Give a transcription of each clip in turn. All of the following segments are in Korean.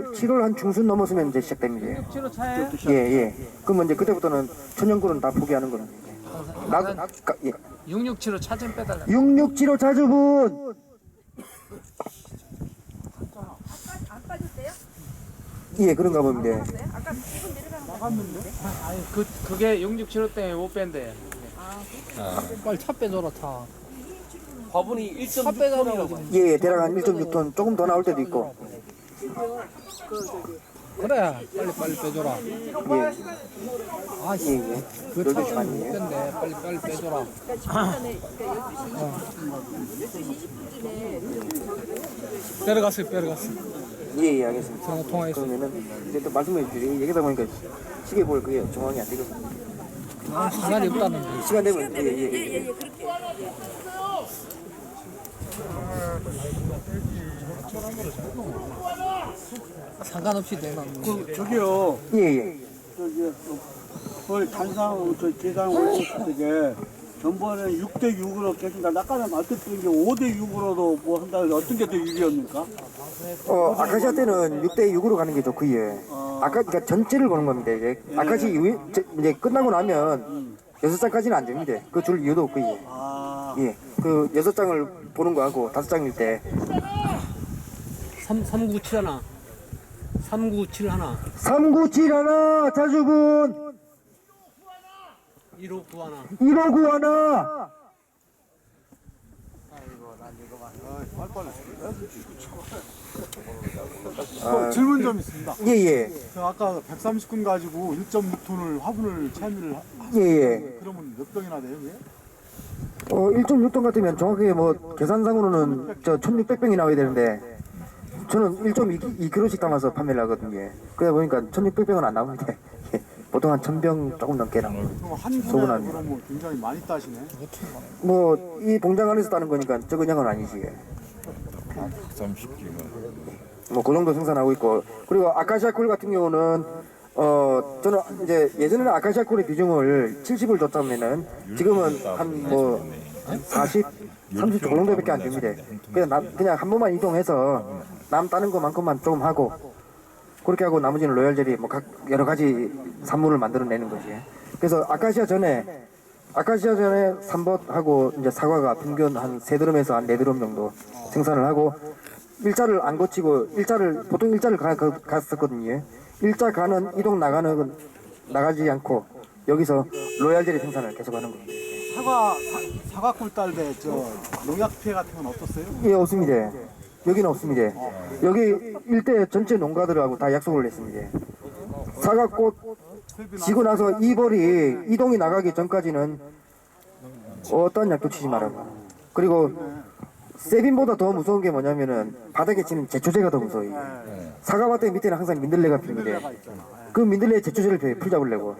7월 한 중순 넘었으면 이제 시작됩니다. 6kg 차예요? 예, 예. 그러면 이제 그때부터는 천연굴은 다 포기하는 겁니다. 예. 667호 차 좀 빼달라. 667호 자주분! 안 빠졌대요? 예, 그런가 봅니다. 아까 조금 내려가는 거 아니 그게 667호 때문에 못 뺀대. 빨리 차 빼줘라 차. 화분이 차 1.6톤이라고 빼달라고. 예, 예, 대략 한 1.6톤 조금 더 나올 때도 있고. 그래 빨리 빼줘라. 예, 아씨 예, 예. 그차 12시 때문에 못 반이에요. 뺀대. 빨리 빼줘라. 전에 그러니까 12시 20분쯤에 빼러갔어. 예, 예, 알겠습니다. 전화 통화했어. 그러면은 이제 또 말씀해 주세요. 얘기하다 보니까 시계 볼 그게 정황이 안 되거든요. 시간이 없다는데. 시간 되면, 예, 예, 예. 상관없이 되나. 저기요, 예, 예. 저기, 그걸 단상, 계산 올렸을 때, 전번에 6대6으로 깨진다. 아까는 말씀드린 게 5대6으로도 뭐 한다. 어떤 게 더 유리합니까? 아카시아 때는 6대6으로 가는 게 좋고요. 그러니까 전체를 보는 겁니다, 이제. 아카시 이제 끝나고 나면 6장까지는 안 됩니다. 그 줄 이유도 없고요. 아, 예. 그 6장을 보는 거하고 5장일 때 397 하나 397 하나 397 하나 자주분 159 하나 159 하나 질문 좀 있습니다. 예예 저 아까 130군 가지고 1.6톤을 화분을 채미를 예예 그러면 몇 병이나 돼요? 그게? 1.6톤 같으면 정확하게 뭐 계산상으로는 저 1600병이 나와야 되는데 저는 1.2kg씩 담아서 판매를 하거든요. 그러다 보니까 1600병은 안 나옵니다. 예. 보통 한 1000병 조금 넘게 나와요. 그럼 한 분에 소분합니다. 그러면 굉장히 많이 따시네. 뭐 이 봉장 안에서 따는 거니까 적은 양은 아니지. 30kg. 뭐 그 정도 생산하고 있고 그리고 아카시아 꿀 같은 경우는 저는 이제 예전에는 아카시아 꿀의 비중을 70을 줬다면은 지금은 한 뭐 40, 30 정도밖에 안 됩니다. 그냥 한 번만 이동해서 남 따는 것만큼만 조금 하고 그렇게 하고 나머지는 로얄 젤리 뭐 각 여러 가지 산물을 만들어내는 거지. 그래서 아카시아 전에 3봇하고 이제 사과가 평균 한 3드럼에서 한 4드럼 정도 생산을 하고 일자를 안 거치고 보통 일자를 갔었거든요. 일자 가는 이동 나가는 건 나가지 않고 여기서 로얄 젤리 생산을 계속하는 거예요. 사과꿀 딸 때 저 농약 피해 같은 건 없었어요? 예, 없습니다. 여기는 없습니다. 여기 일대 전체 농가들하고 다 약속을 했습니다. 사과꽃 지고 나서 이 벌이 이동이 나가기 전까지는 어떤 약도 치지 말아라. 그리고 세빈보다 더 무서운 게 뭐냐면은 바닥에 치는 제초제가 더 무서워요. 사과밭에 밑에는 항상 민들레가 핍니다. 그 민들레 제초제를 풀잡으려고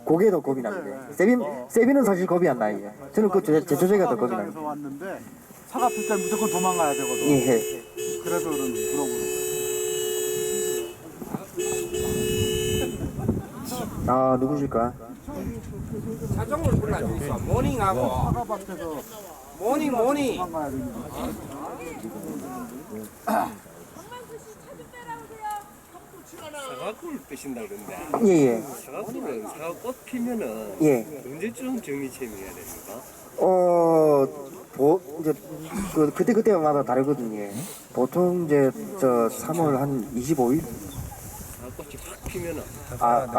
그게 더 겁이 납니다. 세빈은 사실 겁이 안 나요. 저는 그 제초제가 더 겁이 납니다. 사과에서 왔는데 사과 필 때 무조건 도망가야 되거든. 예. 그래서 물어보는 아 누구실까? 자전거를 불러주겠어 모닝하고 사과밭에서 모닝 도망가야 됩니다. 사과꿀 빼신다 그러는데 예예. 사과꿀은 사과꽃 피면은 예. 언제쯤 정리체미해야 됩니까? 이제 그때마다 다르거든요. 보통 이제 3월 한 25일? 사과꽃이 확 피면은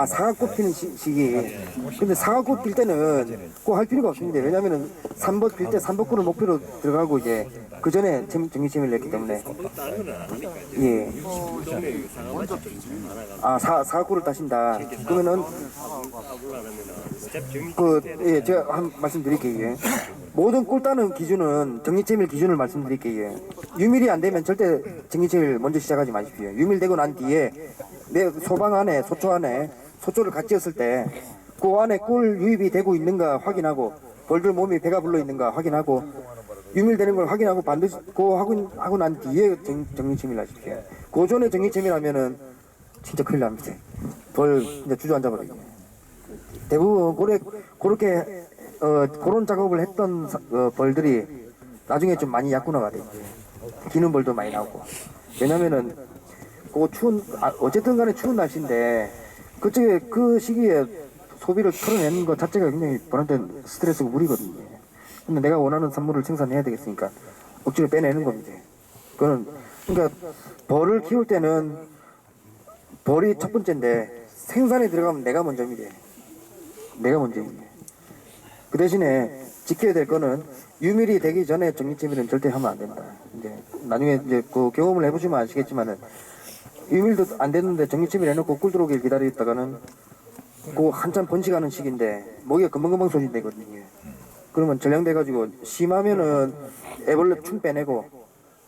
사과꽃 피는 시기. 근데 사과꽃 필 때는 꼭 할 필요가 없습니다. 왜냐면은 3번 필 때 3번꿀을 목표로 들어가고 이제 그 전에 정리체미를 냈기 때문에. 다른 건 아닙니까? 예. 동네 사과밭이 좀 많아가지고 사과꿀을 따신다. 그러면은 사과를 하면은 스텝 정리 예, 제가 한 말씀 드릴게요. 모든 꿀 따는 기준은 정리체밀 기준을 말씀드릴게요. 유밀이 안 되면 절대 정리체밀 먼저 시작하지 마십시오. 유밀되고 난 뒤에 내 소방 안에 소초를 같이 었을 때 그 안에 꿀 유입이 되고 있는가 확인하고 벌들 몸이 배가 불러 있는가 확인하고 유밀되는 걸 확인하고 반드시 하고 난 뒤에 정리체밀 하십시오. 그 전에 정리체밀 하면은 진짜 큰일 납니다. 벌 이제 주저앉아 버려요. 대부분 그렇게 그런 작업을 했던 벌들이 나중에 좀 많이 약군화가 돼요. 기는 벌도 많이 나오고. 왜냐면은 그 추운 어쨌든 간에 추운 날씨인데 그쪽에 그 시기에 소비를 털어내는 것 자체가 굉장히 저한테 스트레스고 무리거든요. 근데 내가 원하는 산물을 생산해야 되겠으니까 억지로 빼내는 겁니다. 그거는 그러니까 벌을 키울 때는 벌이 첫 번째인데 생산에 들어가면 내가 먼저입니다. 내가 먼저입니다. 그 대신에 지켜야 될 거는 유밀이 되기 전에 정리체밀은 절대 하면 안 된다. 이제 나중에 이제 그 경험을 해보시면 아시겠지만은 유밀도 안 됐는데 정리체밀 해놓고 꿀 들어오길 기다리다가는 그 한참 번식하는 시기인데 모기가 금방금방 소진되거든요. 그러면 전량돼가지고 심하면은 애벌레 충 빼내고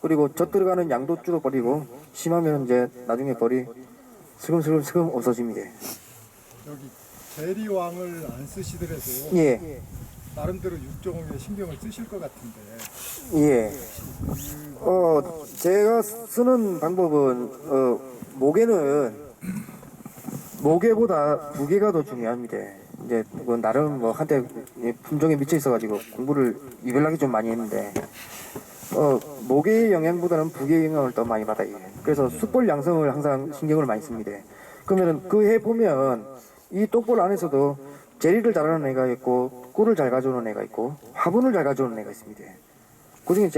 그리고 젖 들어가는 양도 줄어버리고 심하면 이제 나중에 벌이 슬금슬금 없어집니다. 여기 대리왕을 안 쓰시더라도 예, 나름대로 육종에 신경을 쓰실 것 같은데 예. 제가 쓰는 방법은 모개보다 부개가 더 중요합니다. 이제 뭐 나름 뭐 한때 품종에 미쳐 있어가지고 공부를 유별나게 좀 많이 했는데 모개의 영향보다는 부개의 영향을 더 많이 받아요. 그래서 숯벌 양성을 항상 신경을 많이 씁니다. 그러면은 그 해 보면 이 똑벌 안에서도 제리를 잘하는 애가 있고 꿀을 잘 가져오는 애가 있고 화분을 잘 가져오는 애가 있습니다. 그중에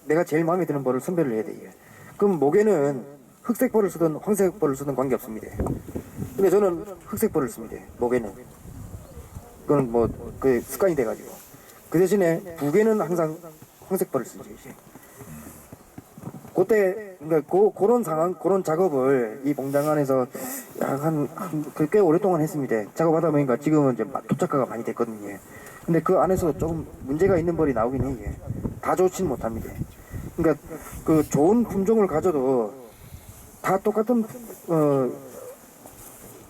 내가 제일 마음에 드는 벌을 선별을 해야 돼요. 그럼 모개는 흑색 벌을 쓰든 황색 벌을 쓰든 관계없습니다. 근데 저는 흑색 벌을 씁니다. 모개는. 그건 뭐 그 습관이 돼가지고. 그 대신에 부개는 항상 황색 벌을 쓰죠. 이제. 그때 그러니까 그런 상황, 그런 작업을 이 봉장 안에서 꽤 오랫동안 했습니다. 작업하다 보니까 지금은 이제 토착화가 많이 됐거든요. 근데 그 안에서 조금 문제가 있는 벌이 나오긴 해요. 다 좋지는 못합니다. 그러니까 그 좋은 품종을 가져도 다 똑같은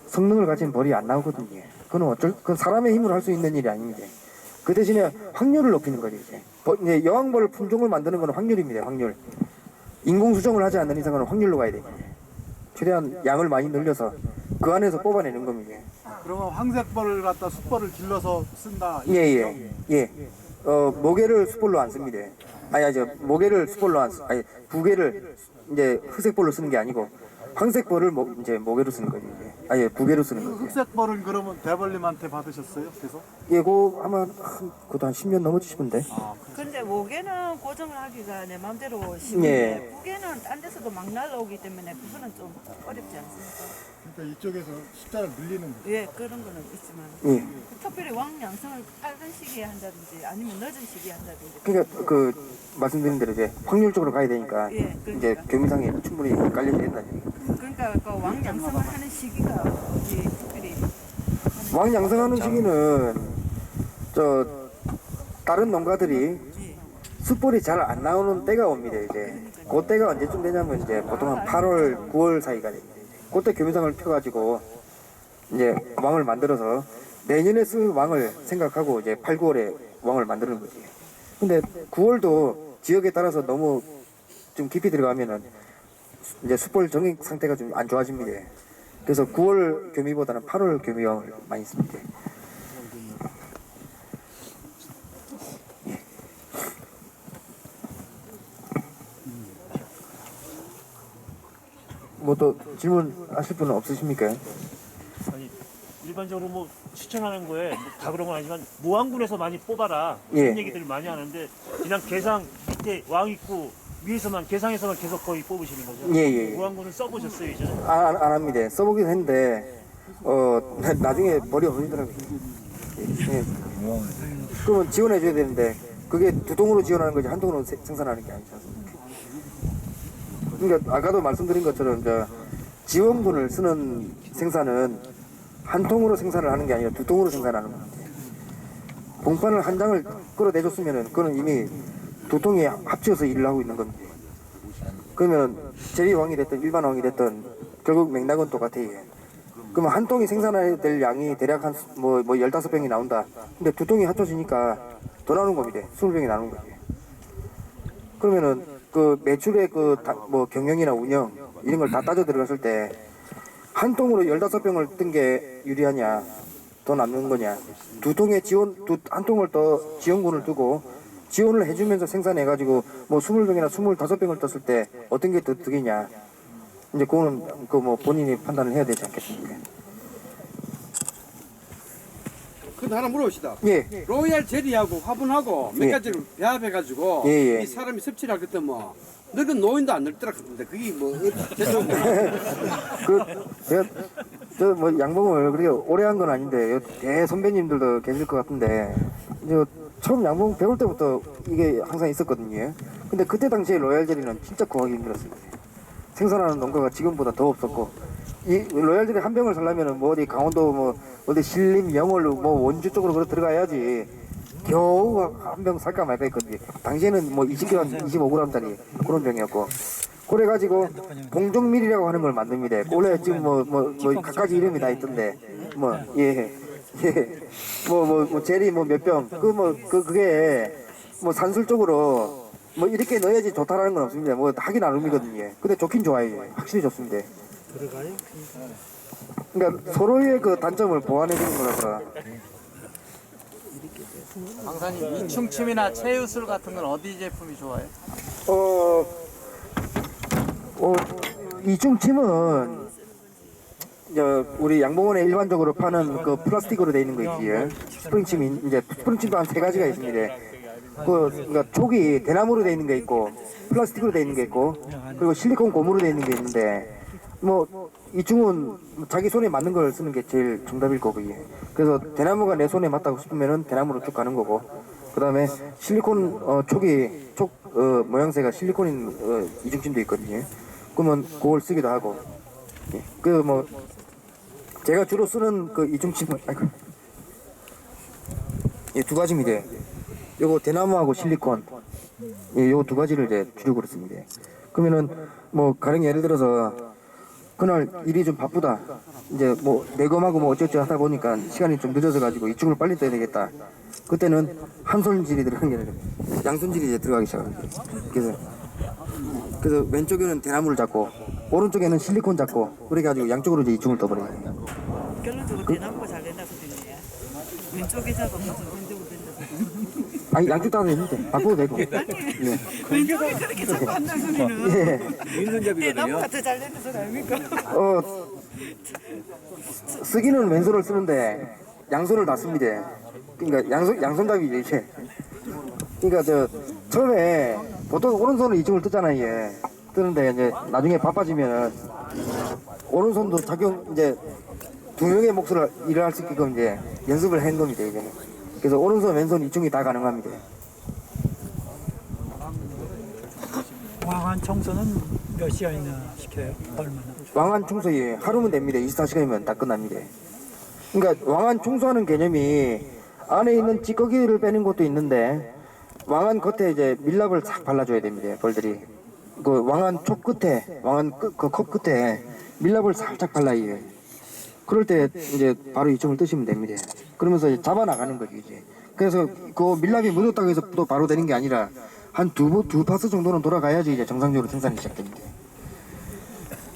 성능을 가진 벌이 안 나오거든요. 그건 사람의 힘으로 할 수 있는 일이 아닙니다. 그 대신에 확률을 높이는 거죠. 이제 여왕벌 품종을 만드는 건 확률입니다. 확률. 인공 수정을 하지 않는 이상은 확률로 가야 됩니다. 최대한 양을 많이 늘려서 그 안에서 뽑아내는 겁니다. 그러면 황색벌을 갖다 숯벌을 길러서 쓴다. 예. 모개를 숯벌로 안 씁니다. 모개를 숯벌로 부개를 이제 흑색벌로 쓰는 게 아니고 황색벌을 이제 모개로 쓰는 거죠. 부개로 쓰는 거죠. 흑색벌은 그러면 대벌님한테 받으셨어요? 계속? 예, 아마 그것도 한 10년 넘었지 싶은데. 근데 모개는 고정을 하기가 내 마음대로 쉬운데 예. 부개는 딴 데서도 막 날라오기 때문에 그거는 좀 어렵지 않습니까? 그러니까 이쪽에서 숫자를 늘리는 거예요. 예, 그런 거는 있지만 예. 특별히 왕 양성을 빠른 시기에 한다든지 아니면 늦은 시기에 한다든지 그러니까 말씀드린 대로 이제 확률적으로 가야 되니까 예, 그러니까. 이제 교미상에 충분히 깔려야 된다는 얘기. 그러니까 그 왕 양성을 하는 시기가 이 특별히 왕 양성하는 시기는 다른 농가들이 숯벌이 잘 안 나오는 때가 옵니다. 이제 그 때가 언제쯤 되냐면 이제 보통 한 8월, 9월 사이가 됩니다. 그때 교미상을 펴가지고 이제 왕을 만들어서 내년에 쓸 왕을 생각하고 이제 8, 9월에 왕을 만드는 거지. 근데 9월도 지역에 따라서 너무 좀 깊이 들어가면은 이제 숯벌 정액 상태가 좀 안 좋아집니다. 그래서 9월 교미보다는 8월 교미왕을 많이 씁니다. 뭐 또 질문하실 분은 없으십니까? 아니 일반적으로 뭐 추천하는 거에 다 그런 건 아니지만 무왕군에서 많이 뽑아라 예. 이런 얘기들을 많이 하는데 그냥 개상 밑에 왕 있고 위에서만 개상에서만 계속 거의 뽑으시는 거죠? 예. 무왕군은 써보셨어요 이제? 안 합니다. 써보긴 했는데 나중에 벌이 없어지더라고요. 예. 그러면 지원해줘야 되는데 그게 두 통으로 지원하는 거지 한 통으로 생산하는 게 아니지 않습니까? 그러니까 아까도 말씀드린 것처럼 지원분을 쓰는 생산은 한 통으로 생산을 하는 게 아니라 두 통으로 생산하는 겁니다. 봉판을 한 장을 끌어내줬으면은 그거는 이미 두 통이 합쳐서 일을 하고 있는 겁니다. 그러면 제리왕이 됐든 일반 왕이 됐든 결국 맥락은 똑같아요. 그러면 한 통이 생산해야 될 양이 대략 한 15병이 나온다. 근데 두 통이 합쳐지니까 더 나오는 겁니다. 20병이 나오는 거지. 그러면은 그 매출의 경영이나 운영 이런 걸 다 따져 들어갔을 때 한 통으로 15병을 뜬 게 유리하냐 더 남는 거냐 두 통에 한 통을 더 지원군을 두고 지원을 해주면서 생산해가지고 20병이나 25병을 떴을 때 어떤 게 더 득이냐 이제 그거는 그 뭐 본인이 판단을 해야 되지 않겠습니까? 그 하나 물어봅시다. 예. 로얄 젤리하고 화분하고 몇 예. 가지를 배합해가지고 예, 예. 이 사람이 섭취를 할 그때 뭐 늙은 노인도 안 늙더라 그런데 그게 뭐 제가 저 뭐 양봉을 그렇게 오래 한 건 아닌데 대 선배님들도 계실 것 같은데 이제 처음 양봉 배울 때부터 이게 항상 있었거든요. 근데 그때 당시에 로얄 젤리는 진짜 구하기 힘들었습니다. 생산하는 농가가 지금보다 더 없었고 이 로얄 젤리 한 병을 살려면은 뭐 어디 강원도 뭐 어디 신림 영월로 뭐 원주 쪽으로 그래 들어가야지 겨우 한 병 살까 말까 했거든요. 당시에는 뭐 20g, 25g짜리 그런 병이었고 그래가지고 봉종밀이라고 하는 걸 만듭니다. 원래 지금 뭐 각가지 이름이 다 있던데 뭐 젤리 뭐 몇 병 그게 뭐 산술적으로 뭐 이렇게 넣어야지 좋다라는 건 없습니다. 뭐 하긴 나름이거든요. 근데 좋긴 좋아요. 확실히 좋습니다. 그러니까 서로의 그 단점을 보완해 주는 거라서. 강사님 이충침이나 채유술 같은 건 어디 제품이 좋아요? 이중침은 우리 양봉원에 일반적으로 파는 그 플라스틱으로 되어 있는 거 있지요. 스프링침이 이제 스프링침도 한 3가지가 있습니다. 그러니까 촉이 대나무로 되어 있는 게 있고 플라스틱으로 되어 있는 게 있고 그리고 실리콘 고무로 되어 있는 게 있는데 뭐 이중은 자기 손에 맞는 걸 쓰는 게 제일 정답일 거고요. 그래서 대나무가 내 손에 맞다고 싶으면은 대나무로 쭉 가는 거고 그 다음에 실리콘 촉 모양새가 실리콘인 이중침도 있거든요. 그러면 그걸 쓰기도 하고 그 뭐 제가 주로 쓰는 그 이중침은 두 가지입니다. 요거 대나무하고 실리콘 요 2가지를 이제 주력으로 씁니다. 그러면은 뭐 가령 예를 들어서 그날 일이 좀 바쁘다. 이제 뭐 내검하고 뭐 어쩌고 하다 보니까 시간이 좀 늦어져 가지고 이쪽을 빨리 떠야 되겠다. 그때는 한 손질이 들어간 게 아니라 양손질이 이제 들어가기 시작합니다. 그래서 왼쪽에는 대나무를 잡고 오른쪽에는 실리콘 잡고 그래 가지고 양쪽으로 이제 이중을 떠버려요. 결론적으로 대나무가 잘 된다 소리네. 왼쪽에 잡아서 왼쪽으로 된다. 아니 양쪽 다 되는데 바꿔도 되고. 왼쪽에 그렇게 잡고 한다는 소리는 대나무가 더 잘 된다 소리 아닙니까? 쓰기는 왼손을 쓰는데 양손을 다 씁니다. 그러니까 양손잡이죠 이게. 그러니까 처음에 보통 오른손으로 이중을 뜨잖아요. 뜨는데 이제 나중에 바빠지면은 오른손도 이제 2명의 몫을 일을 할 수 있게끔 이제 연습을 한 겁니다 이제. 그래서 오른손 왼손 이중이 다 가능합니다. 왕안 청소는 몇 시간이나 시켜요? 얼마나? 왕안 청소에 하루면 됩니다. 24시간이면 다 끝납니다. 그러니까 왕안 청소하는 개념이 안에 있는 찌꺼기를 빼는 것도 있는데 왕안 겉에 이제 밀랍을 싹 발라줘야 됩니다. 벌들이 그 왕안 촉 끝에 왕안 컵 끝에 밀랍을 살짝 발라요. 그럴 때 이제 바로 이쪽을 뜨시면 됩니다. 그러면서 이제 잡아 나가는 거죠 이제. 그래서 그 밀랍이 묻었다고 해서 또 바로 되는 게 아니라 한 두 파스 정도는 돌아가야지 이제 정상적으로 생산이 시작됩니다.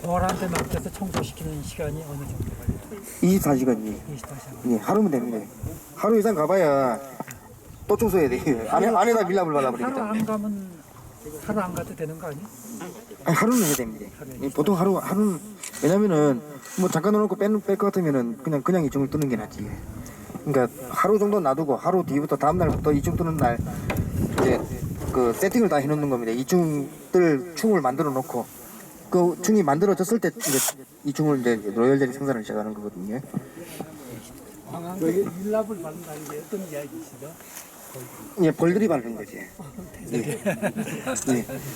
벌한테 맡겨서 청소시키는 시간이 어느 정도 걸려요? 24시간이. 24시간. 예, 하루면 됩니다. 하루 이상 가봐야 또 청소해야 돼요. 안에다 밀랍을 발라버리겠다. 하루 안 가면 하루 안 가도 되는 거 아니야? 아니, 하루는 해야 됩니다. 보통 하루는 왜냐면은 뭐 잠깐 넣어놓고 뺄 것 같으면은 그냥 이중을 뜨는 게 낫지. 그러니까 하루 정도 놔두고 하루 뒤부터 다음 날부터 이중 뜨는 날 이제 그 세팅을 다 해놓는 겁니다. 이중 뜰 충을 만들어 놓고 그 충이 만들어졌을 때 이제 이중을 이제 로열 젤리 생산을 시작하는 거거든요. 여기 밀랍을 바른다는 게 어떤 이야기시죠? 예, 벌들이 바르는 거지. 예.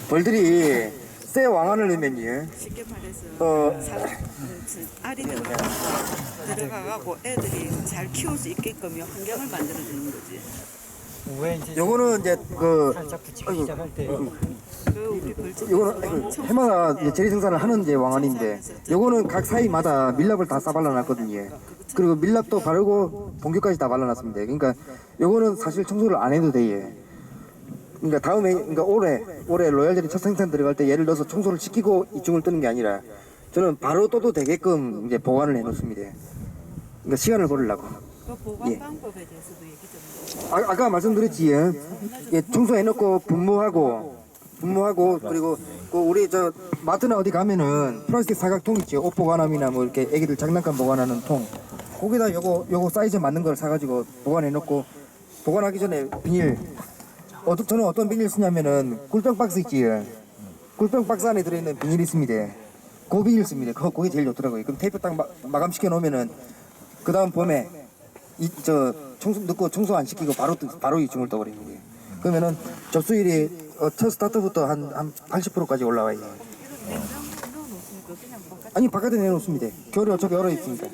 벌들이 새 왕안을 넣으면요. 쉽게 말해서 알이 들어가고 애들이 잘 키울 수 있게끔 환경을 만들어주는 거지. 왜 이제 요거는 이제 그 살짝 붙이기 시작할 때 요거는 해마다 이제 재래 생산을 하는 이제 왕안인데 요거는 각 사이마다 밀랍을 다 싸발라놨거든요. 그리고 밀랍도 바르고 봉규까지 다 발라놨습니다. 그러니까 요거는 사실 청소를 안 해도 돼요. 그러니까 다음에 그러니까 올해 로얄 젤리 첫 생산 들어갈 때 얘를 넣어서 청소를 시키고 이중을 뜨는 게 아니라 저는 바로 떠도 되게끔 이제 보관을 해놓습니다. 그러니까 시간을 벌으려고. 그 보관 방법에 대해서도 얘기 좀. 아까 말씀드렸지. 예, 청소해놓고 분무하고 분무하고 그리고 그 우리 저 마트나 어디 가면은 플라스틱 사각통 있지. 옷 보관함이나 뭐 이렇게 애기들 장난감 보관하는 통. 거기다 요거 사이즈 맞는 걸 사가지고 보관해 놓고 보관하기 전에 비닐. 저는 어떤 비닐 쓰냐면은 꿀병 박스 있지. 꿀병 박스 안에 들어있는 비닐이 있습니다. 그 비닐 씁니다. 그게 제일 좋더라고요. 그럼 테이프 딱 마감시켜 놓으면은 그 다음 봄에 청소 넣고 청소 안 시키고 바로 이중을 떠버립니다. 그러면은 접수율이 첫 스타트부터 한 80%까지 올라와요. 아니 바깥에 내놓습니다. 겨울에 어차피 얼어 있으니까.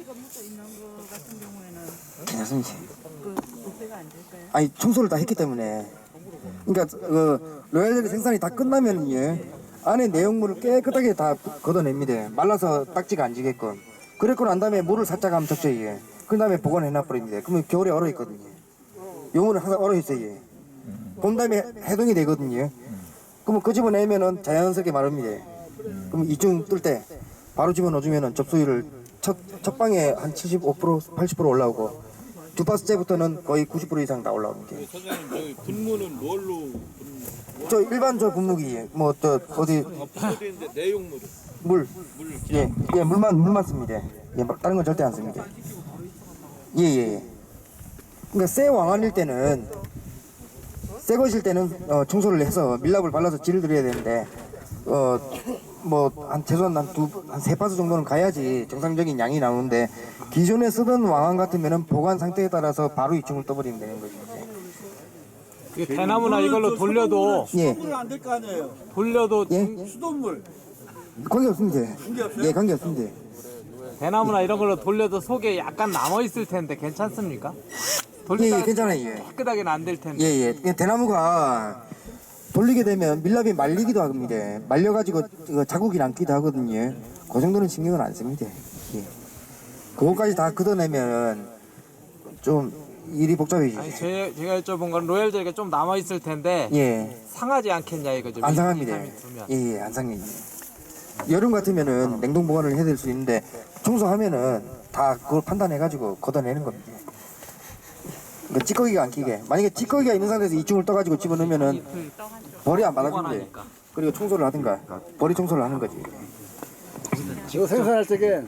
괜찮습니다. 아니 청소를 다 했기 때문에. 그러니까 로얄젤리 생산이 다 끝나면은요 안에 내용물을 깨끗하게 다 걷어냅니다. 말라서 딱지가 안 지게끔. 그랬고 난 다음에 물을 살짝 하면 적셔요. 그 다음에 보관해놔 버립니다. 그러면 겨울에 얼어 있거든요. 용물은 항상 얼어 있어요. 본 다음에 해동이 되거든요. 그러면 그 집어내면은 자연스럽게 마릅니다. 그럼 이중 뜰 때 바로 집어넣어주면은 접수율을 첫 방에 한 75%, 80% 올라오고 두 번째부터는 거의 90% 이상 다 올라옵니다. 선생님 저기 분무는 뭘로? 저 일반 저 분무기 뭐 저 어디 분무되는데 내용물은? 물. 예 물만 씁니다. 예 다른 건 절대 안 씁니다. 예. 그러니까 새 왕한일 때는 새 것일 때는 청소를 해서 밀랍을 발라서 질을 드려야 되는데 뭐 한 최소한 한 3파스 정도는 가야지 정상적인 양이 나오는데 기존에 쓰던 왕한 같으면은 보관 상태에 따라서 바로 이중을 떠버리면 되는 거죠. 대나무나 이걸로 돌려도 예. 안될 거 아니에요. 돌려도 수돗물. 관계 없습니다. 예, 관계 없습니다. 대나무나 이런 걸로 돌려도 속에 약간 남아 있을 텐데 괜찮습니까? 예, 괜찮아요. 예. 깨끗하게는 안 될 텐데. 예. 대나무가 돌리게 되면 밀랍이 말리기도 합니다. 말려가지고 자국이 남기도 하거든요. 그 정도는 신경을 안 씁니다. 예. 그거까지 다 걷어내면 좀 일이 복잡해지죠. 아니, 제가 여쭤본 건 로얄젤리가 좀 남아 있을 텐데 예. 상하지 않겠냐 이거죠. 안 상합니다. 예, 안 상해요. 여름 같으면은 냉동 보관을 해야 될 수 있는데 청소하면은 다 그걸 판단해가지고 걷어내는 겁니다. 그러니까 찌꺼기가 안 끼게. 만약에 찌꺼기가 있는 상태에서 이중을 떠가지고 집어넣으면은 벌이 안 받아준대. 그리고 청소를 하든가 벌이 청소를 하는 거지. 이거 생산할 적에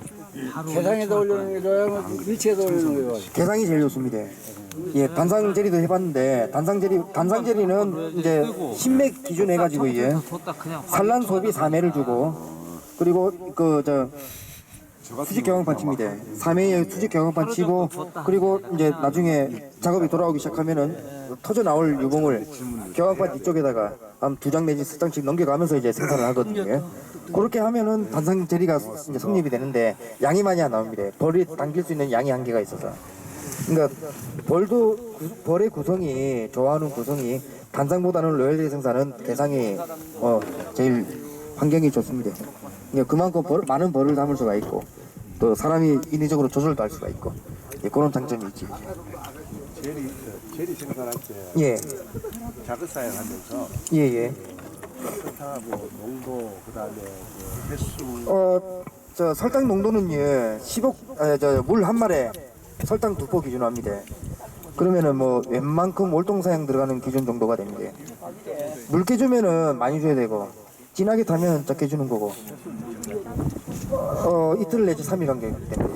계상에다 올리는 거예요? 밀치에다 올리는 거예요? 개상이 제일 좋습니다. 예, 단상 제리도 해봤는데 단상 제리는 이제 신맥 기준 해가지고 예, 산란 소비 4매를 주고 그리고 수직 경영판 칩니다. 3회에 수직 경영판 치고 그리고 이제 나중에 작업이 돌아오기 시작하면은 터져 나올 유봉을 경영판 뒤쪽에다가 한 2장 내지 3장씩 넘겨가면서 이제 생산을 하거든요. 그렇게 하면은 단상 제리가 이제 성립이 되는데 양이 많이 안 나옵니다. 벌이 당길 수 있는 양이 한계가 있어서. 그러니까 벌의 구성이 좋아하는 구성이 단상보다는 로얄젤리 생산은 개상이 제일 환경이 좋습니다. 그러니까 그만큼 많은 벌을 담을 수가 있고 또 사람이 인위적으로 조절도 할 수가 있고 그런 장점이 있지. 제리 생산할 때 예. 자극 사용하면서 예. 설탕하고 농도 그다음에 횟수 저 설탕 농도는요 물 한 말에 설탕 2포 기준으로 합니다. 그러면은 뭐 웬만큼 월동사양 들어가는 기준 정도가 됩니다. 묽게 주면은 많이 줘야 되고 진하게 타면 적게 주는 거고 이틀 내지 3일 간격 됩니다.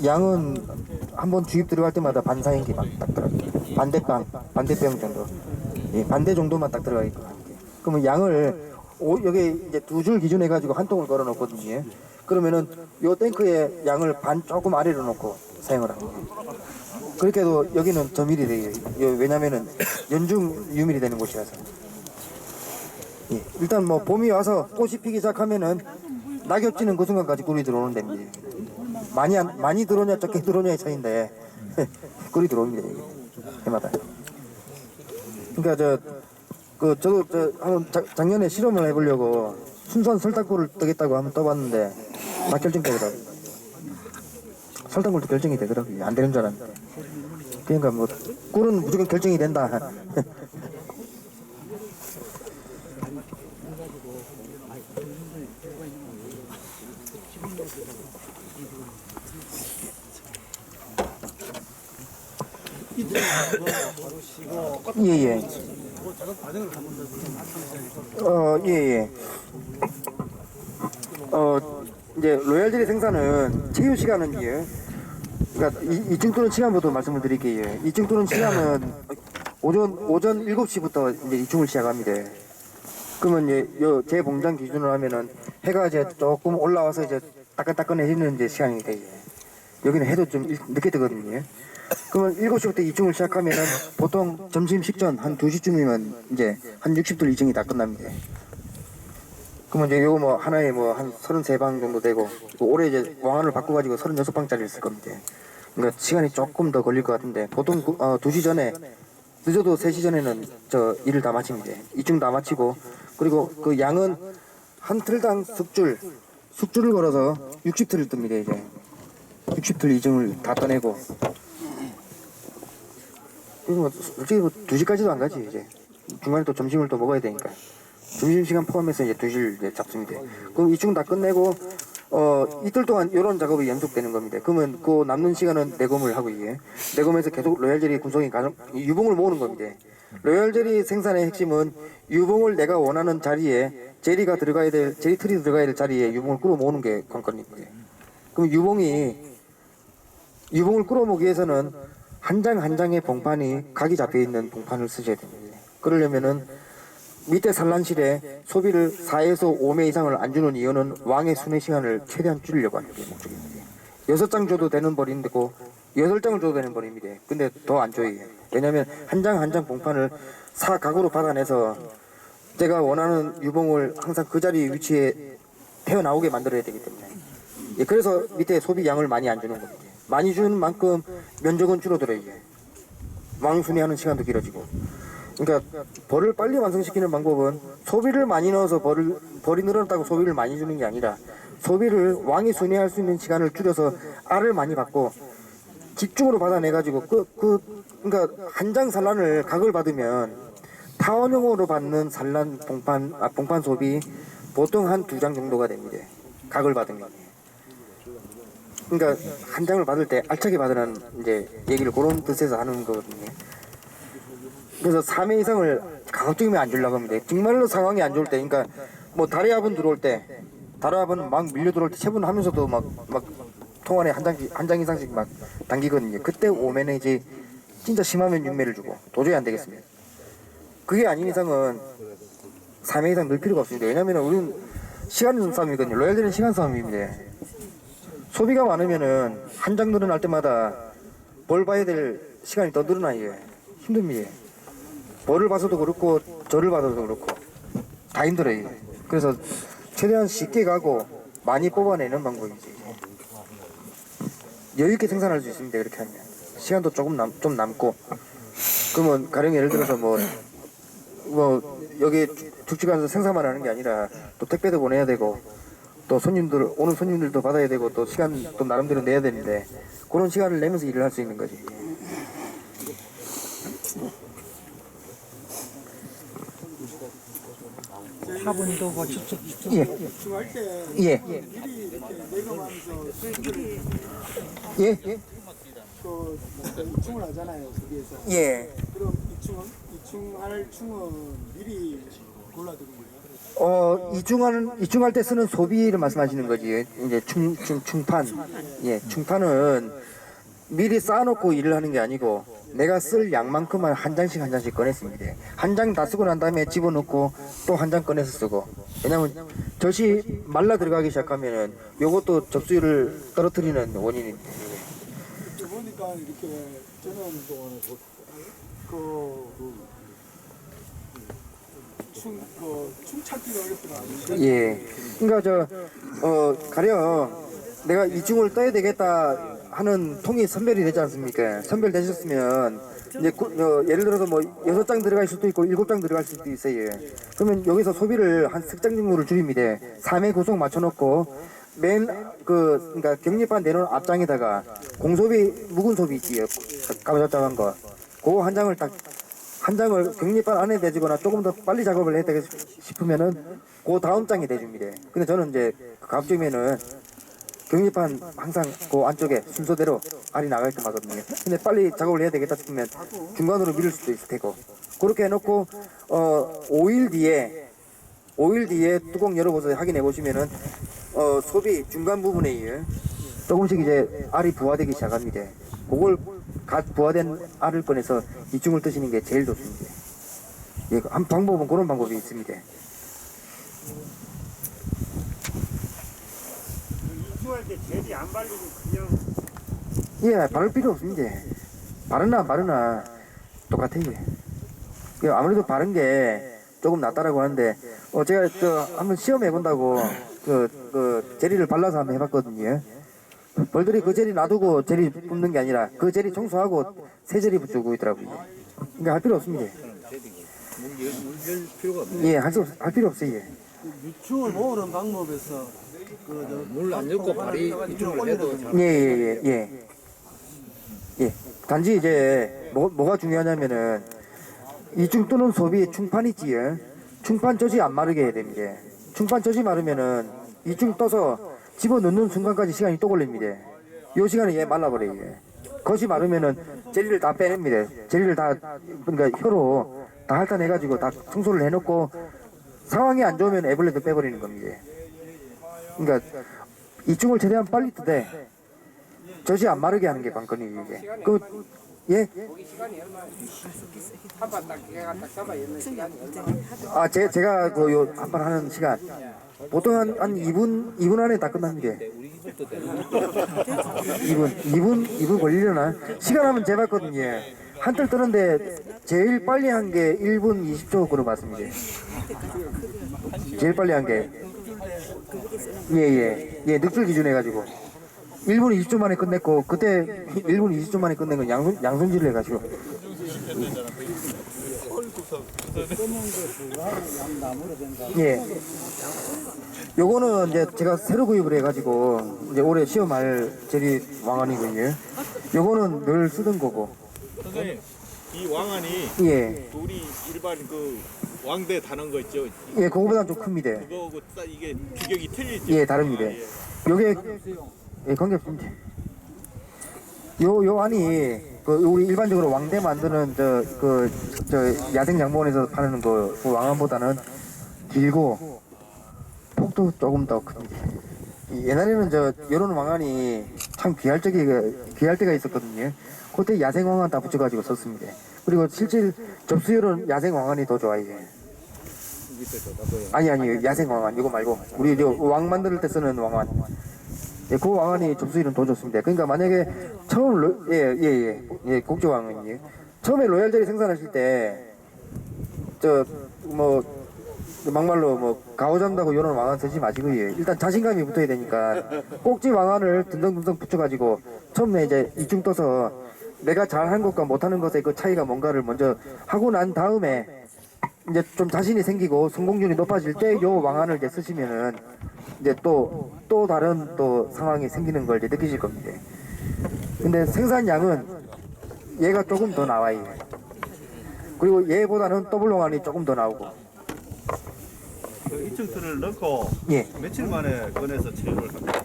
양은 한번 주입 들어갈 때마다 반사행기만 딱 들어가요. 반대병 정도. 예, 반대 정도만 딱 들어가게끔 합니다. 그러면 양을 여기 이제 2줄 기준 해가지고 한 통을 걸어 놓거든요. 그러면은 요 탱크에 양을 반 조금 아래로 놓고 사용을 합니다. 그렇게 해도 여기는 저밀이 돼요. 왜냐면은 연중 유밀이 되는 곳이라서. 예, 일단 뭐 봄이 와서 꽃이 피기 시작하면은 낙엽 지는 그 순간까지 꿀이 들어오는 데입니다. 많이 들어오냐 적게 들어오냐의 차이인데 꿀이 들어옵니다. 이게. 해마다. 그러니까 저도 한번 작년에 실험을 해보려고 순수한 설탕꿀을 뜨겠다고 한번 떠봤는데 다 결정되더라고요. 설탕꿀도 결정이 되더라고요. 안 되는 줄 알았는데. 그러니까 뭐 꿀은 무조건 결정이 된다. 예. 작업 과정을 한번 더 예. 이제 로얄젤리 생산은 체류 시간은 그러니까 이중 또는 시간부터 말씀을 드릴게요. 이중 또는 시간은 오전 7시부터 이제 이중을 시작합니다. 그러면 이제 제 봉장 기준으로 하면은 해가 이제 조금 올라와서 이제 따끈따끈해지는 이제 시간이 돼요. 여기는 해도 좀 늦게 뜨거든요. 그러면 7시부터 이중을 시작하면은 보통 점심 식전 한 2시쯤이면 이제 한 60돌 이중이 다 끝납니다. 그러면 이제 요거 뭐 하나에 뭐 한 33방 정도 되고 올해 이제 왕안을 바꿔가지고 36방짜리를 쓸 겁니다. 그러니까 시간이 조금 더 걸릴 것 같은데 보통 2시 전에 늦어도 3시 전에는 저 일을 다 마칩니다. 이중 다 마치고 그리고 그 양은 한 틀당 숙주를 걸어서 60틀을 뜹니다. 이제 60틀 이중을 다 떠내고 그리고 솔직히 2시까지도 안 가지. 이제 중간에 또 점심을 또 먹어야 되니까 점심시간 포함해서 이제 2시를 이제 잡습니다. 그럼 이중 다 끝내고 이틀 동안 이런 작업이 연속되는 겁니다. 그러면 그 남는 시간은 내검을 하고 이게 내검에서 계속 로얄젤리 군송이 유봉을 모으는 겁니다. 로얄젤리 생산의 핵심은 유봉을 내가 원하는 자리에 제리 틀이 들어가야 될 자리에 유봉을 끌어 모으는 게 관건입니다. 그럼 유봉을 끌어 모으기 위해서는 한 장 한 장의 봉판이 각이 잡혀 있는 봉판을 쓰셔야 됩니다. 그러려면은 밑에 산란실에 소비를 4에서 5매 이상을 안 주는 이유는 왕의 순회 시간을 최대한 줄이려고 하는 게 목적입니다. 6장 줘도 되는 벌인데고 8장을 줘도 되는 벌입니다. 근데 더 안 줘요. 왜냐하면 한 장 한 장 봉판을 사각으로 받아내서 제가 원하는 유봉을 항상 그 자리 위치에 태어나오게 만들어야 되기 때문에 그래서 밑에 소비 양을 많이 안 주는 겁니다. 많이 주는 만큼 면적은 줄어들어요. 왕 순회하는 시간도 길어지고 그러니까 벌을 빨리 완성시키는 방법은 소비를 많이 넣어서 벌이 늘어났다고 소비를 많이 주는 게 아니라 소비를 왕이 순회할 수 있는 시간을 줄여서 알을 많이 받고 집중으로 받아내가지고 그러니까 한 장 산란을 각을 받으면 타원형으로 받는 산란 봉판 소비 보통 한 2장 정도가 됩니다. 각을 받으면. 그러니까 한 장을 받을 때 알차게 받으라는 이제 얘기를 그런 뜻에서 하는 거거든요. 그래서 3회 이상을 가급적이면 안 주려고 합니다. 정말로 상황이 안 좋을 때, 그러니까 뭐 다리압은 들어올 때, 다리압은 막 밀려 들어올 때 체분하면서도 막 통안에 한 장 이상씩 막 당기거든요. 그때 5매내지 진짜 심하면 6매를 주고 도저히 안 되겠습니다. 그게 아닌 이상은 3회 이상 늘 필요가 없습니다. 왜냐면 우리는 시간 싸움이거든요. 로얄젤리는 시간 싸움입니다. 소비가 많으면은 한 장 늘어날 때마다 벌 봐야 될 시간이 더 늘어나요. 힘듭니다. 벌을 봐서도 그렇고 절을 봐서도 그렇고 다 힘들어요. 그래서 최대한 쉽게 가고 많이 뽑아내는 방법이지. 여유있게 생산할 수 있습니다. 그렇게 하면 시간도 좀 남고 그러면 가령 예를 들어서 뭐 여기 죽지 가서 생산만 하는 게 아니라 또 택배도 보내야 되고 또 오는 손님들도 받아야 되고 또 시간 또 나름대로 내야 되는데 그런 시간을 내면서 일을 할 수 있는 거지. 화분도 뭐 쭉쭉 예. 중할 때 예. 미리 이렇게 내려가면서 예. 그 이충을 하잖아요. 거기에서. 예. 그럼 이충할 충은 미리 골라드는 거예요? 이중할 때 쓰는 소비를 말씀하시는 거지. 이제 충판. 예, 충판은 미리 쌓아놓고 일을 하는 게 아니고 내가 쓸 양만큼만 한 장씩 꺼냈습니다. 한 장 다 쓰고 난 다음에 집어넣고 또 한 장 꺼내서 쓰고. 왜냐면 젖이 말라 들어가기 시작하면은 요것도 접수율을 떨어뜨리는 원인입니다. 이렇게 보니까 이렇게 저는 동안에 충 찾기가 어렵더라고요. 예. 그러니까 가령 내가 이중을 떠야 되겠다 하는 통이 선별이 되지 않습니까? 선별되셨으면 이제 예를 들어서 뭐 6장 들어갈 수도 있고 7장 들어갈 수도 있어요. 그러면 여기서 소비를 한 석장 정도를 줄입니다. 3회 구성 맞춰놓고 그러니까 격리판 내놓은 앞장에다가 공소비 묵은 소비 있지요. 까무잡잡한 거. 그거 한 장을 격리판 안에 대주거나 조금 더 빨리 작업을 해야 되겠 싶으면은 그 다음 장에 대줍니다. 근데 저는 이제 가급적이면은 격리판 항상 그 안쪽에 순서대로 알이 나가게끔 하거든요. 근데 빨리 작업을 해야 되겠다 싶으면 중간으로 미룰 수도 있을 테고 그렇게 해놓고 5일 뒤에 뚜껑 열어보서 확인해 보시면은 소비 중간 부분에 조금씩 이제 알이 부화되기 시작합니다. 그걸 부화된 알을 꺼내서 이중을 뜨시는 게 제일 좋습니다. 예, 한 방법은 그런 방법이 있습니다. 이수할 때 젤이 안 발리고 그냥 예, 바를 필요 없습니다. 바르나 안 바르나 똑같아요. 예, 아무래도 바른 게 조금 낫다라고 하는데 제가 한번 시험해 본다고 그 젤리를 발라서 한번 해봤거든요. 벌들이 그 젤리 놔두고 젤리 뿜는 게 아니라 그 젤리 청소하고 새 젤리 붙이고 있더라고요. 그러니까 할 필요 없습니다. 예, 할 필요 없어요. 예. 유충을 모으는 방법에서 물 안 넣고 발이 이쪽을 해도 잘. 예. 단지 이제 뭐가 중요하냐면은 이중 뜨는 소비 충판 있지요. 충판 젖이 안 마르게 해야 됩니다. 충판 젖이 마르면은 이중 떠서 집어 넣는 순간까지 시간이 또 걸립니다. 요 시간에 얘 말라버려요. 겉이 마르면은 젤리를 다 빼냅니다. 젤리를 다 그러니까 혀로 다 핥아내가지고 다 청소를 해놓고 상황이 안 좋으면 애벌레도 빼버리는 겁니다. 그러니까 이중을 최대한 빨리 뜨되 젖이 안 마르게 하는 게 관건이에요. 이게. 예? 아, 제가 한 번 하는 시간 보통 한 2분 안에 다 끝납니다. 2분 걸리려나? 시간 하면 재봤거든요. 한뜰 뜨는데 제일 빨리 한 게 1분 20초 그로 봤습니다. 제일 빨리 한 게. 예, 늑줄 기준 해가지고. 1분 20초 만에 끝냈고, 그때 1분 20초 만에 끝낸 건 양손질을 해가지고. 예. 요거는 이제 제가 새로 구입을 해가지고, 이제 올해 시험할 젤리 왕안이거든요. 요거는 늘 쓰던 거고. 선생님, 이 왕안이 예. 우리 일반 그 왕대 다는 거 있죠? 예, 그거보다 좀 큽니다. 그거하고 딱 이게 규격이 틀리죠? 예, 다릅니다. 요게, 예, 관계없습니다. 요 안이, 우리 일반적으로 왕대 만드는 야생 양봉원에서 파는 그 왕안보다는 길고, 폭도 조금 더 큽니다. 옛날에는 요런 왕안이 참 귀할 때가 있었거든요. 그때 야생 왕안 다 붙여가지고 썼습니다. 그리고 실제 접수열은 야생 왕안이 더 좋아요. 아니, 야생 왕안, 이거 말고. 우리 왕 만들 때 쓰는 왕안. 예, 그 왕안이 접수율은 더 좋습니다. 그러니까 만약에 처음 국제왕은요. 처음에 로얄젤리 생산하실 때 막말로 가오잡다고 이런 왕안 쓰지 마시고요. 일단 자신감이 붙어야 되니까 꼭지 왕안을 듬성듬성 붙여가지고 처음에 이제 이중 떠서 내가 잘한 것과 못하는 것의 그 차이가 뭔가를 먼저 하고 난 다음에 이제 좀 자신이 생기고 성공률이 높아질 때 요 왕안을 이제 쓰시면은 이제 또 다른 상황이 생기는 걸 이제 느끼실 겁니다. 근데 생산량은 얘가 조금 더 나와요. 그리고 얘보다는 더블 왕안이 조금 더 나오고. 이층 틀을 넣고 예. 며칠 만에 꺼내서 체육을 합니다.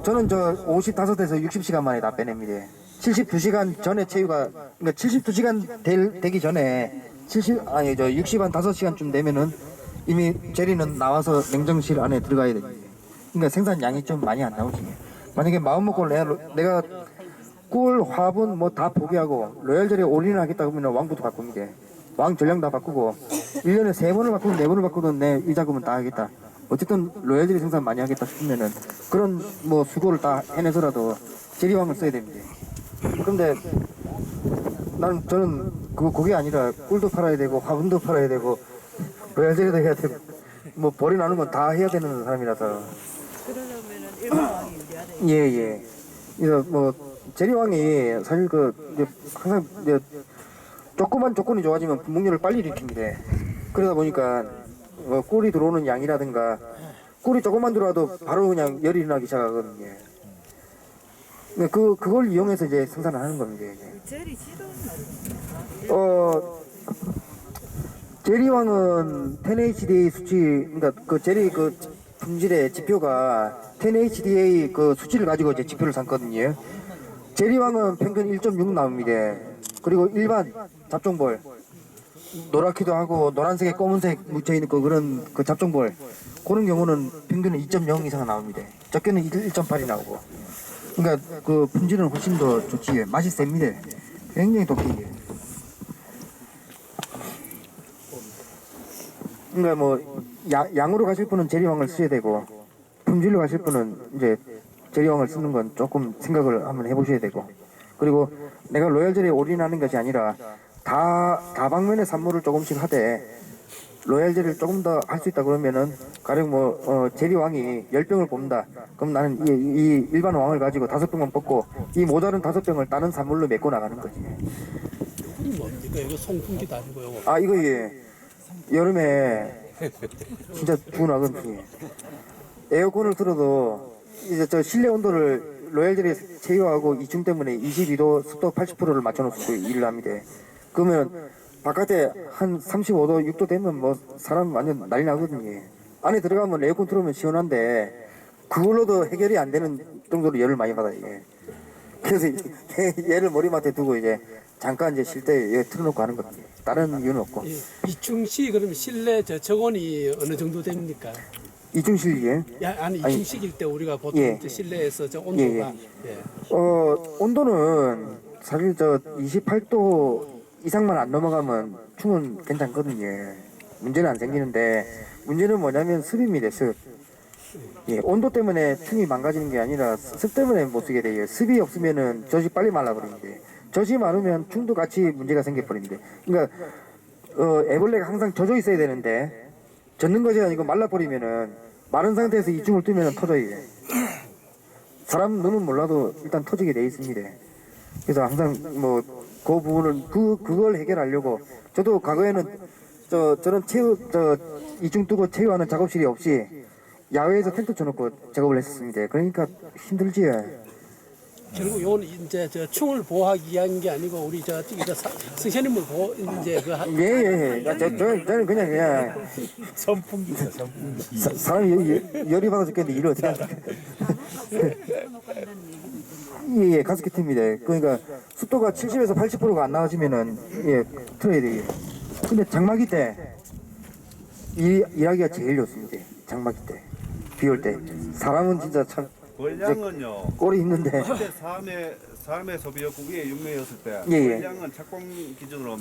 저는 55에서 60시간 만에 다 빼냅니다. 72시간 전에 체유가, 그러니까 72시간 되기 전에 60한 5시간쯤 되면은 이미 젤리는 나와서 냉정실 안에 들어가야 됩니다. 그러니까 생산량이 좀 많이 안 나오지. 만약에 마음 먹고 내가 꿀, 화분 다 포기하고 로얄 젤리 올인을 하겠다 그러면 왕부터 바꿉니다. 왕 전량 다 바꾸고 1년에 3번을 바꾸든 4번을 바꾸든 내 이 작업은 다 하겠다. 어쨌든 로얄 젤리 생산 많이 하겠다 싶으면은 그런 수고를 다 해내서라도 젤리왕을 써야 됩니다. 그런데 저는 그게 아니라 꿀도 팔아야 되고 화분도 팔아야 되고 로얄 젤리도 해야 되고 벌이 나는 건 다 해야 되는 사람이라서. 그러려면은 일반왕이 유리하네. 예. 그래서 젤리왕이 사실 항상 조그만 조건이 좋아지면 분목률을 빨리 일으킵니다. 그러다 보니까 꿀이 들어오는 양이라든가 꿀이 조금만 들어와도 바로 그냥 열이 일어나기 시작하거든요. 그걸 이용해서 이제 생산을 하는 겁니다. 이제. 젤리 시도는 젤리왕은 10HDA 수치, 그러니까 젤리 품질의 지표가 10HDA 그 수치를 가지고 이제 지표를 삼거든요. 제리왕은 평균 1.6 나옵니다. 그리고 일반 잡종볼 노랗기도 하고 노란색에 검은색 묻혀 있는 그런 그 잡종볼 그런 경우는 평균은 2.0 이상 나옵니다. 적게는 1.8이 나오고. 그러니까 그 품질은 훨씬 더 좋지. 맛이 셉니다. 굉장히 독해요. 그러니까 뭐 양으로 가실 분은 제리왕을 쓰셔야 되고 품질로 가실 분은 이제 제리왕을 쓰는 건 조금 생각을 한번 해보셔야 되고, 그리고 내가 로얄젤리에 올인하는 것이 아니라 다방면의 산물을 조금씩 하되 로얄젤리를 조금 더 할 수 있다 그러면은 가령 뭐 제리왕이 10병을 뽑는다. 그럼 나는 이 일반 왕을 가지고 5병만 뽑고 이 모자른 5병을 다른 산물로 메꿔 나가는 거지. 뭡니까? 이거 송풍기도 아니고요. 아 이거 여름에 진짜 죽어나거든요. 에어컨을 틀어도 이제 저 실내 온도를 로얄젤리 제어하고 이중 때문에 22도 습도 80%를 맞춰놓고 일을 합니다. 그러면 바깥에 한 35도 6도 되면 뭐 사람 완전 난리 나거든요. 안에 들어가면 에어컨 틀으면 시원한데 그걸로도 해결이 안 되는 정도로 열을 많이 받아요. 그래서 얘를 머리맡에 두고 이제 잠깐 이제 쉴 때 틀어놓고 하는 겁니다. 다른 이유는 없고. 이충시 그러면 실내 저온이 어느 정도 됩니까? 이중실이에요? 아니 이충식일 때 우리가 보통 이제 실내에서 저 온도가 온도는 사실 저 28도 이상만 안 넘어가면 충은 괜찮거든요. 문제는 안 생기는데 문제는 뭐냐면 습입니다. 습. 온도 때문에 충이 망가지는 게 아니라 습 때문에 못 쓰게 돼요. 습이 없으면은 젖이 빨리 말라버립니다. 젖이 마르면 충도 같이 문제가 생겨버립니다. 그러니까 애벌레가 항상 젖어 있어야 되는데 젖는 것이 아니고 말라버리면은 마른 상태에서 이충을 뜨면 터져요. 사람 눈은 몰라도 일단 터지게 돼 있습니다. 그래서 항상 뭐 그 부분은 그걸 해결하려고 저도 과거에는 저는 이충 뜨고 체유하는 작업실이 없이 야외에서 텐트 쳐놓고 작업을 했었습니다. 그러니까 힘들지요. 결국 요건 이제 저 충을 보호하기 위한 게 아니고 우리 저기 승현님을 보호 이제 그 저는 그냥 선풍기죠, 선풍기. 사람이 열이 받아 죽겠는데 일을 어떻게 합니까? 가스켓입니다. 그러니까 습도가 70에서 80%가 안 나와지면은 틀어야 돼요. 근데 장마기 때 일하기가 제일 좋습니다. 장마기 때, 비올 때 사람은 진짜 참 권량은요. 꼴이 힘든데. 그때 3회 소비였고 위에 6매였을 때 권량은 착공 기준으로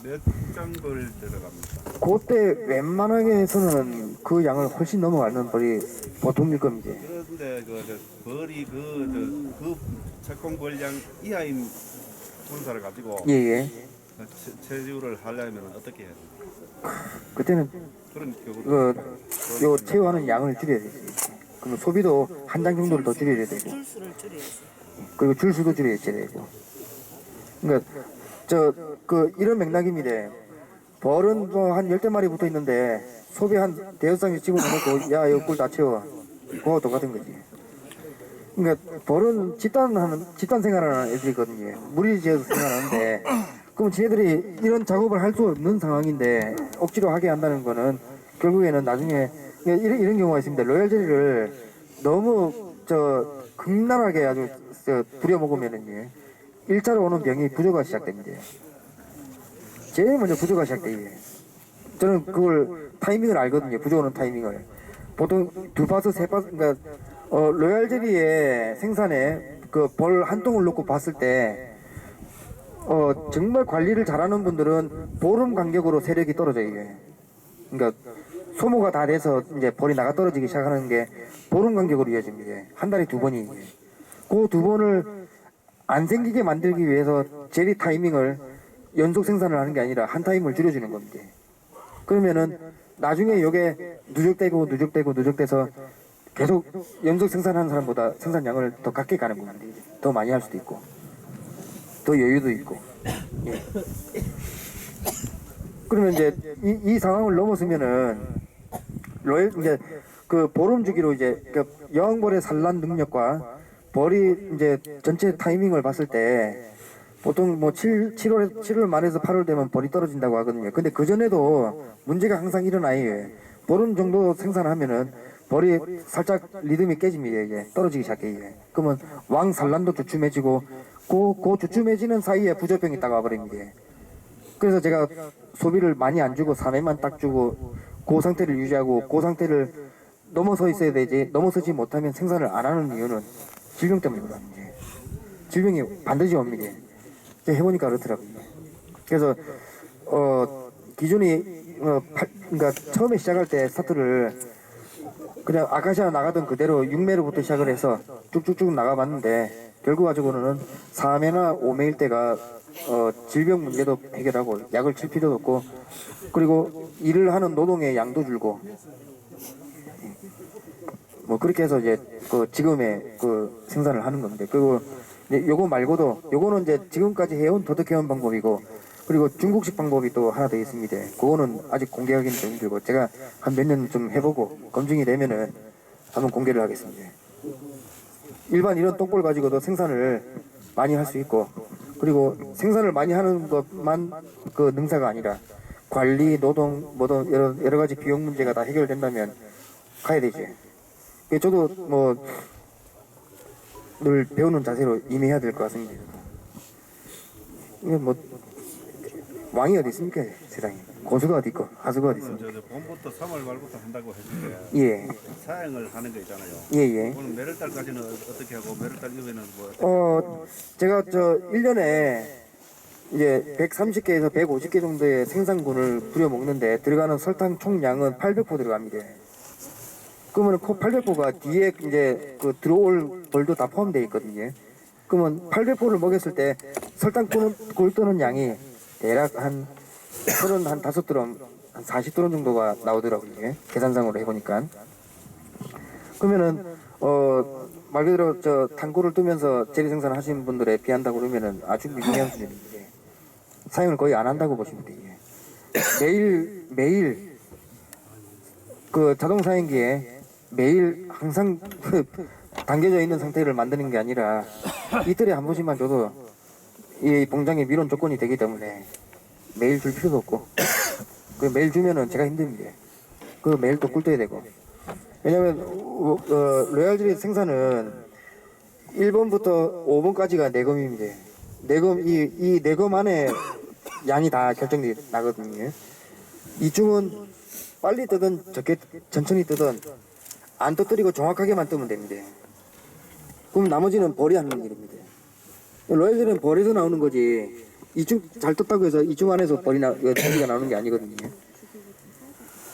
몇 장벌 들어갑니까? 그때 웬만하게 해서는 그 양을 훨씬 넘어가는 벌이 보통일 겁니다. 그런데 벌이 그 착공 벌량 이하인 분사를 가지고 체류를 하려면 어떻게 해야 돼요? 그때는 그런 경우도 요 체유하는 양을 줄여야 돼요. 그럼 소비도 한 장 정도를 더 줄여야 되고, 줄수를 줄여야지. 그리고 줄수도 줄여야 되고. 그러니까 이런 맥락입니다. 벌은 한 10대마리 붙어 있는데 소비 한 5쌍씩 집어넣고 야 이거 꿀 다 채워. 그거 똑같은 거지. 그러니까 벌은 집단 생활하는 애들이거든요. 무리지어서 생활하는데 그럼 쟤들이 이런 작업을 할 수 없는 상황인데 억지로 하게 한다는 거는 결국에는 나중에 이런 경우가 있습니다. 로얄젤리를 너무 극렬하게 아주 부려먹으면은요 1차로 오는 병이 부조가 시작됩니다. 제일 먼저 부조가 시작돼요. 저는 그걸 타이밍을 알거든요. 부조 오는 타이밍을. 보통 2파스, 3파스, 그러니까 로얄젤리의 생산에 그 벌 한 통을 놓고 봤을 때 정말 관리를 잘하는 분들은 보름 간격으로 세력이 떨어져요. 그러니까 소모가 다 돼서 이제 벌이 나가 떨어지기 시작하는 게 보름 간격으로 이어집니다. 한 달에 2번이. 그 2번을 안 생기게 만들기 위해서 제리 타이밍을 연속 생산을 하는 게 아니라 한 타임을 줄여주는 겁니다. 그러면은 나중에 이게 누적돼서 계속 연속 생산하는 사람보다 생산량을 더 갖게 가는 겁니다. 더 많이 할 수도 있고 더 여유도 있고. 그러면 이제 이 상황을 넘어서면은 이제 그 보름 주기로 이제 여왕벌의 산란 능력과 벌이 이제 전체 타이밍을 봤을 때 보통 뭐 7월 말에서 8월 되면 벌이 떨어진다고 하거든요. 근데 그 전에도 문제가 항상 일어나요. 보름 정도 생산하면은 벌이 살짝 리듬이 깨집니다. 이게 떨어지기 시작해 이게. 그러면 왕산란도 주춤해지고 그 주춤해지는 사이에 부조병이 딱 와버립니다. 그래서 제가 소비를 많이 안 주고 3회만 딱 주고 그 상태를 유지하고 그 상태를 넘어서 있어야 되지, 넘어서지 못하면 생산을 안 하는 이유는 질병 때문이거든요. 질병이 반드시 옵니다. 제가 해보니까 그렇더라고요. 그래서 기존이 그러니까 처음에 시작할 때 스타트를 그냥 아카시아 나가던 그대로 6매로부터 시작을 해서 쭉쭉쭉 나가봤는데 결과적으로는 4매나 5매일 때가 질병 문제도 해결하고 약을 칠 필요도 없고 그리고 일을 하는 노동의 양도 줄고 뭐 그렇게 해서 이제 그 지금의 그 생산을 하는 건데 그리고 이제 요거 말고도 요거는 이제 지금까지 해온 도덕해온 방법이고 그리고 중국식 방법이 또 하나 더 있습니다. 그거는 아직 공개하기는 좀 힘들고 제가 한 몇 년 좀 해보고 검증이 되면은 한번 공개를 하겠습니다. 일반 이런 똥볼 가지고도 생산을 많이 할 수 있고 그리고 생산을 많이 하는 것만 그 능사가 아니라 관리, 노동, 뭐든 여러 가지 비용 문제가 다 해결된다면 가야 되지. 저도 뭐 늘 배우는 자세로 임해야 될 것 같습니다. 이게 뭐 왕이 어디 있습니까 세상에. 고수가 어디 있고 하수가 어디 있습니까. 봄부터 3월 말부터 한다고 했는데 예. 사양을 하는 거 있잖아요. 예예. 오늘 몇월 달까지는 어떻게 하고 몇월 달 이후에는 뭐 제가 1년에 이제 130개에서 150개 정도의 생산군을 부려먹는데 들어가는 설탕 총량은 800포 들어갑니다. 그러면 그 800포가 뒤에 이제 그 들어올 벌도 다 포함되어 있거든요. 그러면 800포를 먹였을 때 설탕 꿀 뜨는 양이 대략 한 35드럼, 한 40드럼 정도가 나오더라고요. 계산상으로 해보니까. 그러면은 말 그대로 탄구를 뜨면서 재래 생산 하시는 분들에 비한다고 그러면은 아주 미미한 수준인데 사용을 거의 안 한다고 보시면 돼요. 매일 그 자동 사용기에 매일 항상 담겨져 있는 상태를 만드는 게 아니라 이틀에 한 번씩만 줘도 이 봉장의 밀원 조건이 되기 때문에 매일 줄 필요도 없고 그 매일 주면은 제가 힘듭니다. 그 매일 또 꿀 떠야 되고 왜냐면 로얄젤리 생산은 1번부터 5번까지가 내검입니다. 내검 이 내검 안에 양이 다 결정이 나거든요. 이중은 빨리 뜨든 천천히 뜨든 안 떠뜨리고 정확하게만 뜨면 됩니다. 그럼 나머지는 벌이 하는 일입니다. 로얄젤리는 벌에서 나오는 거지 이중 잘 떴다고 해서 이중 안에서 벌이가 나오는 게 아니거든요.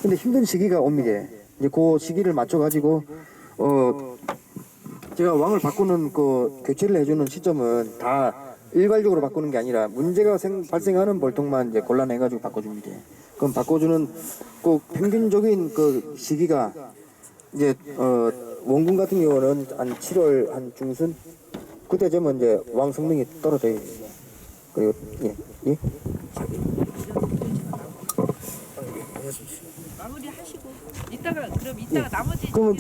근데 힘든 시기가 옵니다. 이제 그 시기를 맞춰가지고 제가 왕을 바꾸는 그 교체를 해주는 시점은 다 일괄적으로 바꾸는 게 아니라 문제가 발생하는 벌통만 이제 골라내가지고 바꿔줍니다. 그럼 바꿔주는 그 평균적인 그 시기가 이제 원군 같은 경우는 한 7월 한 중순 그때 되면 이제 왕 성능이 떨어져요. 그리고 예. 마무리하시고 이따가 나머지 그러면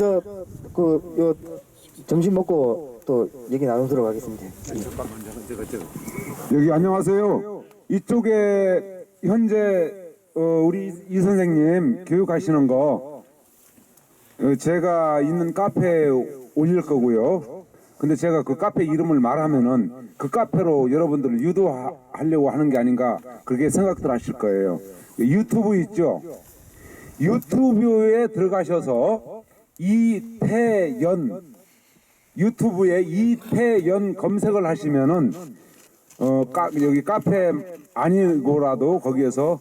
점심 먹고 또 얘기 나누도록 하겠습니다. 여기 안녕하세요. 이쪽에 현재 우리 이 선생님 교육하시는 거 제가 있는 카페에 올릴 거고요. 근데 제가 그 카페 이름을 말하면은 그 카페로 여러분들을 유도하려고 하는 게 아닌가 그렇게 생각들 하실 거예요. 유튜브 있죠? 유튜브에 들어가셔서 이태연 유튜브에 이태연 검색을 하시면은 여기 카페 아니고라도 거기에서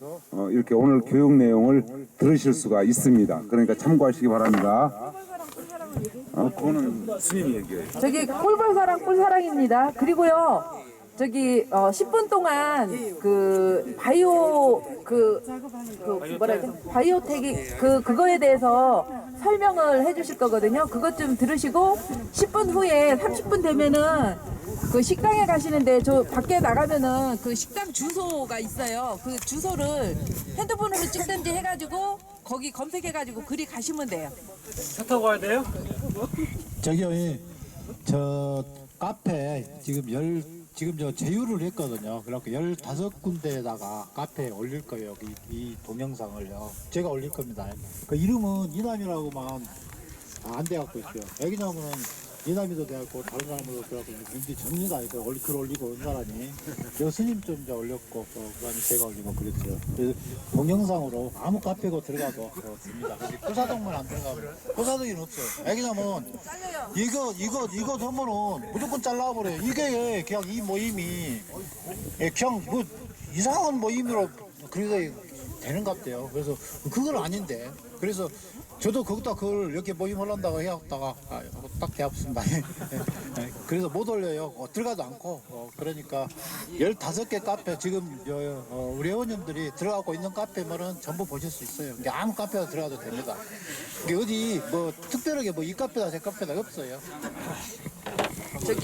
이렇게 오늘 교육 내용을 들으실 수가 있습니다. 그러니까 참고하시기 바랍니다. 그거는 스님이 얘기해요. 저기 꿀벌사랑 꿀사랑입니다. 그리고요 저기 10분 동안 그 바이오 바이오텍이 그거에 대해서 설명을 해주실 거거든요. 그것 좀 들으시고 10분 후에 30분 되면은 그 식당에 가시는데 저 밖에 나가면은 그 식당 주소가 있어요. 그 주소를 핸드폰으로 찍든지 해가지고 거기 검색해가지고 그리 가시면 돼요. 차 타고 가야 돼요? 저기요, 저 카페 지금 저 제휴를 했거든요. 그래갖고 15군데에다가 카페에 올릴 거예요. 이 동영상을요. 제가 올릴 겁니다. 그 이름은 이남이라고만 안 돼갖고 있어요. 왜냐하면 이남이도 돼갖고 다른 사람도 돼갖고 근데 정리가 아니고 글 올리고 온 사람이 여스님 좀 이제 올렸고 그다음에 제가 올리고 그랬어요. 그래서 동영상으로 아무 카페고 들어가도 됩니다. 근데 고사동만 안 들어가면 고사동에는 없어요. 왜냐하면 이거 되면은 무조건 잘라버려요. 이게 그냥 이 모임이 그냥 뭐 이상한 모임으로 그래서 되는 것 같아요. 그래서 그건 아닌데 그래서 저도 거기다 그걸 이렇게 모임 하려다가 해왔다가 딱히 없습니다. 그래서 못 올려요. 들어가도 않고 그러니까 15개 카페 지금 우리 회원님들이 들어가고 있는 카페면은 전부 보실 수 있어요. 그러니까 아무 카페나 들어가도 됩니다. 어디 뭐 특별하게 뭐 이 카페다 저 카페다 없어요. 저기